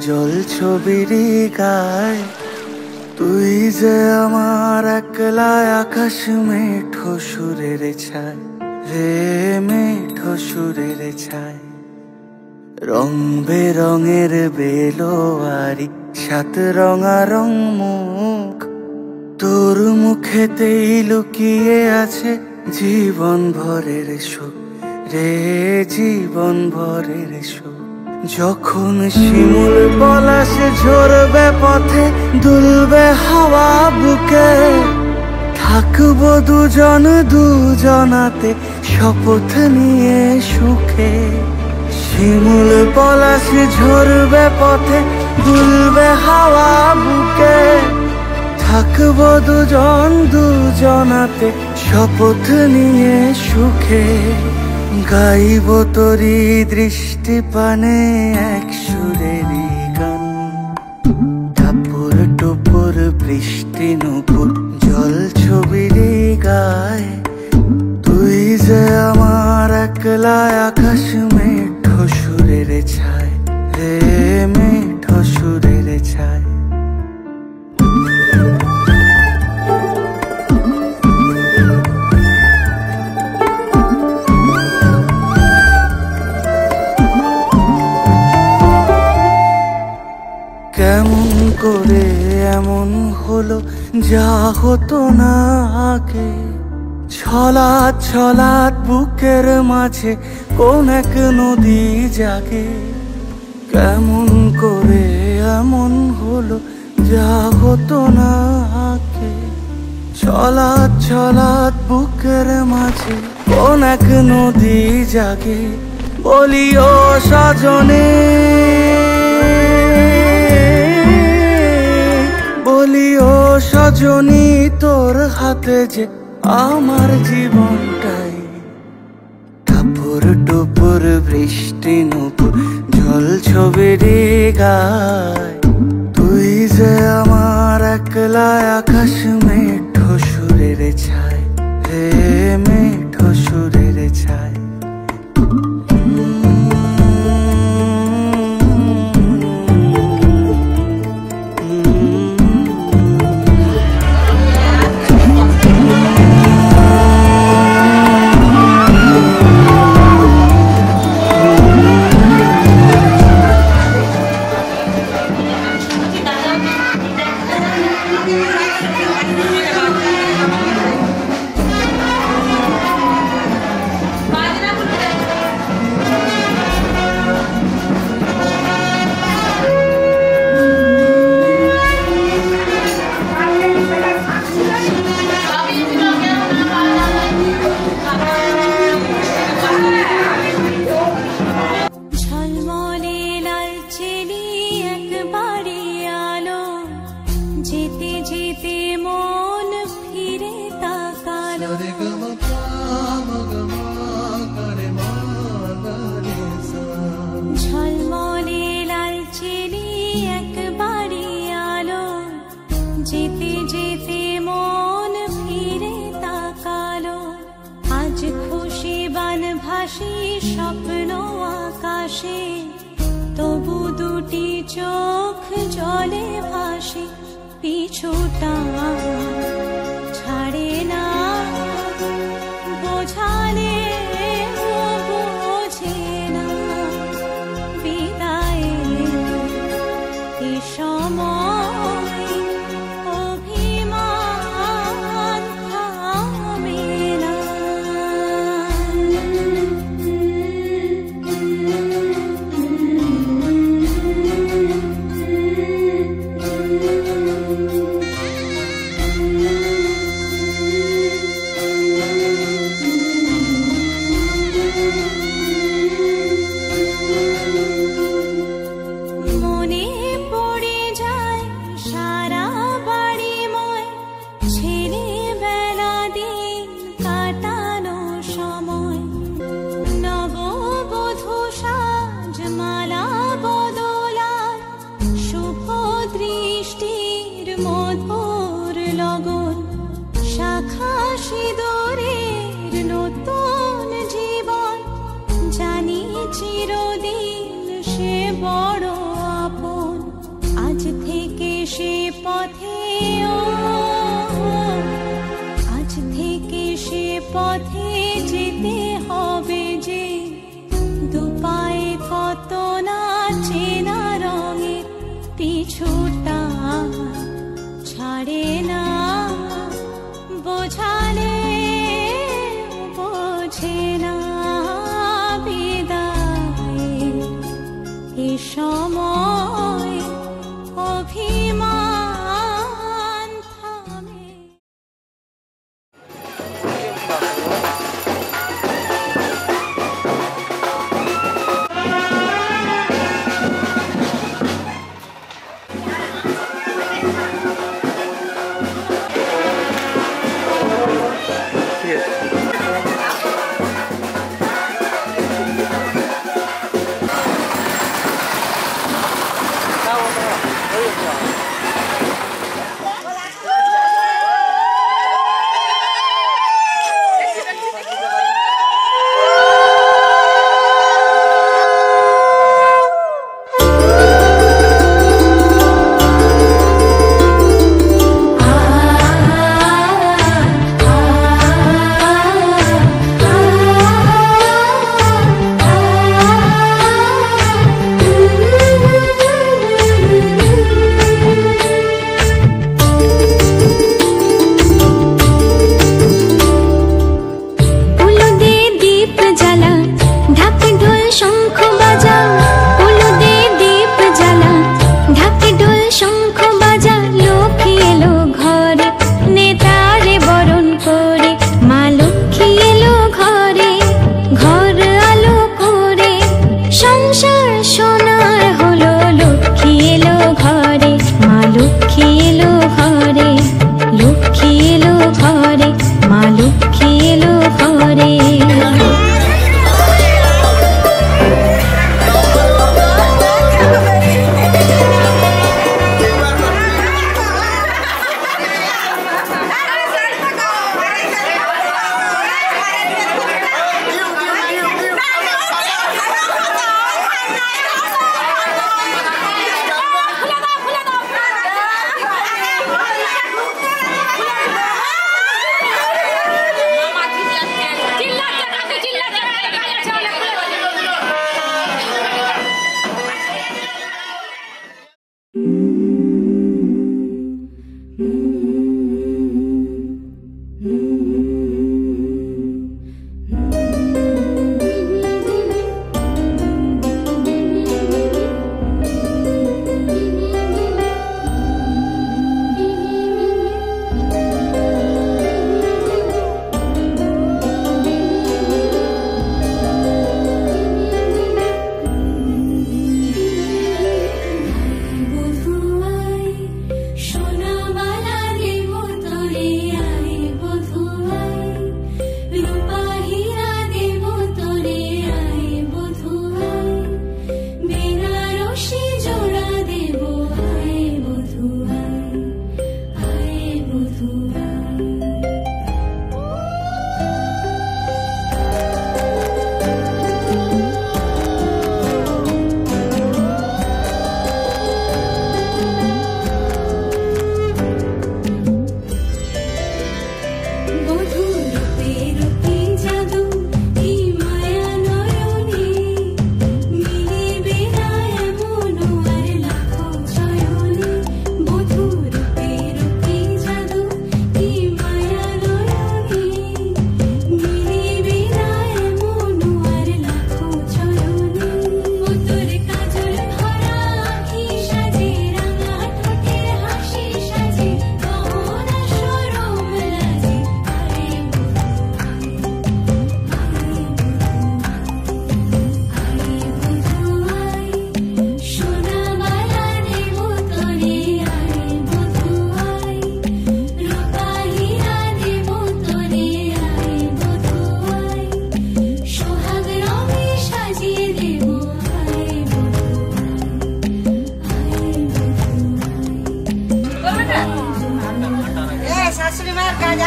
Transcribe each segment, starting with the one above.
জল ছবির গায় তুই যে আমার একলা আকাশ মেঠো সুরের ছায় রে মেঠো সুরের ছায় রং বেরঙের বেলোয়ারি সাত রঙারং মুখ তোর মুখেতেই লুকিয়ে আছে জীবন ভরের সুখ রে জীবন ভরের সুখ যখন শিমুল পলাশ ঝরবে পথে দুলবে হাওয়া বুকে থাকবো দুজন দুজনাতে শপথ নিয়ে সুখে শিমুল পলাশ ঝরবে পথে দুলবে হাওয়া বুকে থাকবো দুজন দুজনাতে শপথ নিয়ে সুখে গাইব তোরি দৃষ্টি পানে এক সুরেরই গান টাপুর টুপুর বৃষ্টি নুপুর জল ছবির গায় তুই যে আমার একলা আকাশ মেঠো সুরের ছায় রে মেঠো সুরের ছায় কেমন করে এমন হলো যা হতো না আগে ছলাৎ ছলাৎ বুকের মাঝে কোন এক নদী জাগে কেমন করে এমন হলো যা হতো না আগে ছলাৎ ছলাৎ বুকের মাঝে কোন এক নদী জাগে বলি ও সজনে বলি ও সজনী তোর হাতে যে আমার জীবনটাই টাপুর টুপুর বৃষ্টি নুপুর জল ছবির গায় তুই যে আমার একলা আকাশ মেঠো সুরের ছায় রে মেঠো সুরের ছায় ঝলমলে লালচেলি একবারে আলো যেতে যেতে মন ফিরে তাকালো আজ খুশি বান ভাসি স্বপ্ন আকাশে তবু দুটি চোখ জলে ভাসে পিছুটা ছাড়ে না বোঝালে বোঝে না বিদায়ের সময় অভিমান থামে না মধুর লগন শাখা সিঁদুরের নতুন জীবন জানি চিরদিন সে বড় আপন থেকে সে পথে আজ থেকে সে পথে যেতে হবে যে, দুপায়ে কত না চেনা রঙের পিছুটা ছাড়ে না, বোঝালে বোঝে না বিদায় এ সময় অভিমান থামে।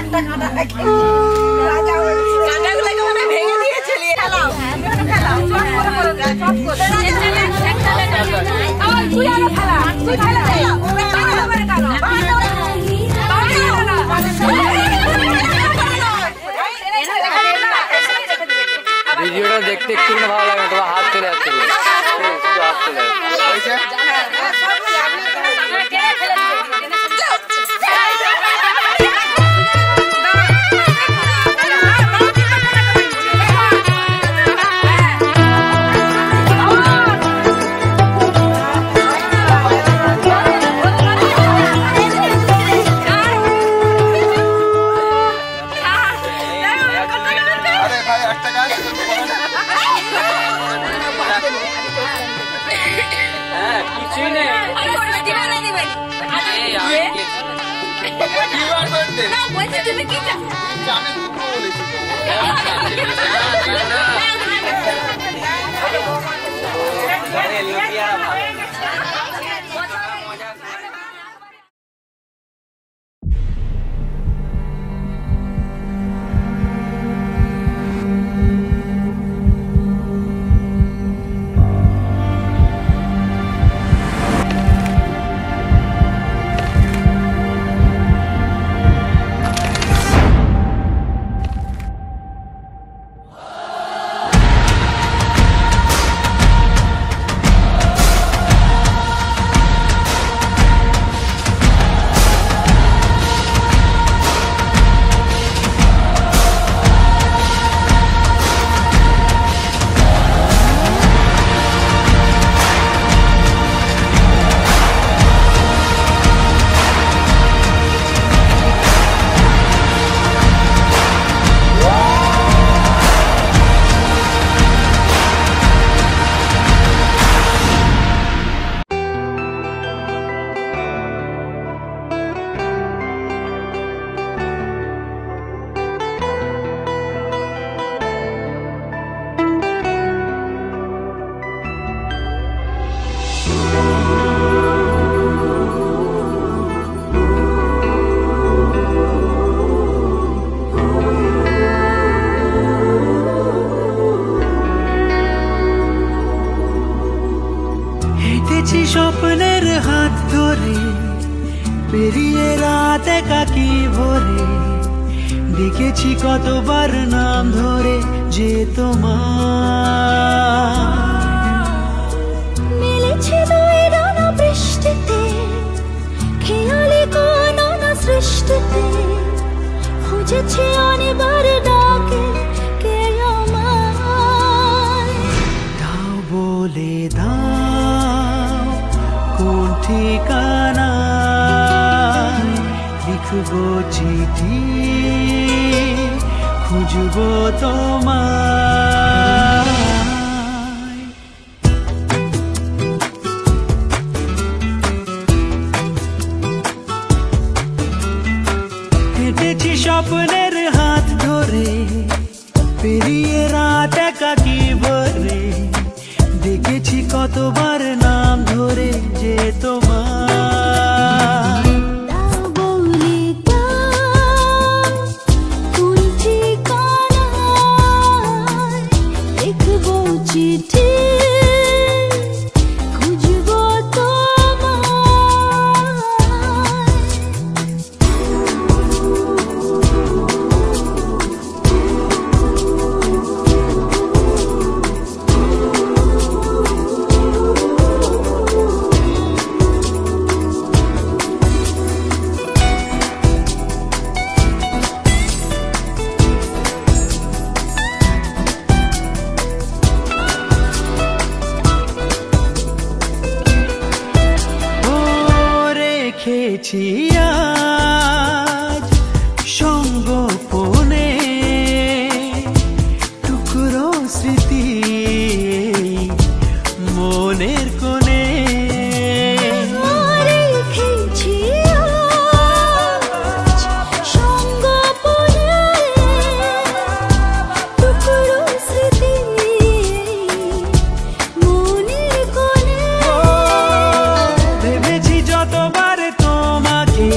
একটা কাঁটা রাখি কাঁটাগুলোকে মনে ভেঙে দিয়েছে। খেলাও ভিডিওটা দেখতে একটু ভালো লাগে, তোমার হাত চলে যাচ্ছে, হাত চলে স্বপ্নের হাত ধরে পেরিয়ে রাত একাকি ভরে দেখেছি কতবার নাম ধরে যে তোমার মিলেছে দুই ডানা বৃষ্টিতে খেয়ালি কাননা সৃষ্টিতে খুঁজেছি অনেকবার ডাকে কে আমায় দাও বলে দাও কোন ঠিকানায় লিখবো চিঠি খুঁজবো তোমায় হেঁটেছি স্বপ্নের হাত ধরে পেরিয়ে রাত একাকি ভরে দেখেছি কতবার নাম ধরে যে তোমার দাও বলে দাও কোন ঠিকানায় লিখবো চিঠি খুঁজবো রেখেছি আজ সঙ্গোপনে টুকরো স্মৃতি মনের কোণে রেখেছি আজ সঙ্গোপনে টুকরো স্মৃতি মনের কোণে ভেবেছি যতবার তোমাকে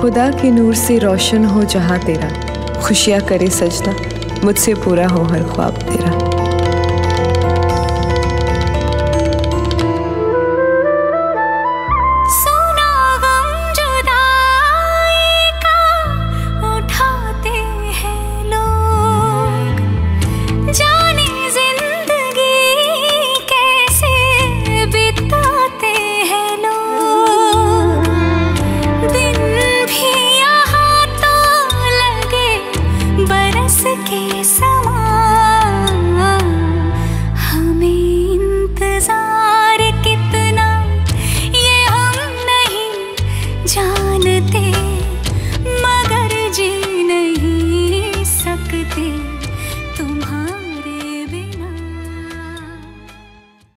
खुदा के नूर से रोशन हो जहाँ तेरा, खुशियाँ करे सजना, मुझसे पूरा हो हर ख्वाब तेरा। के समान जा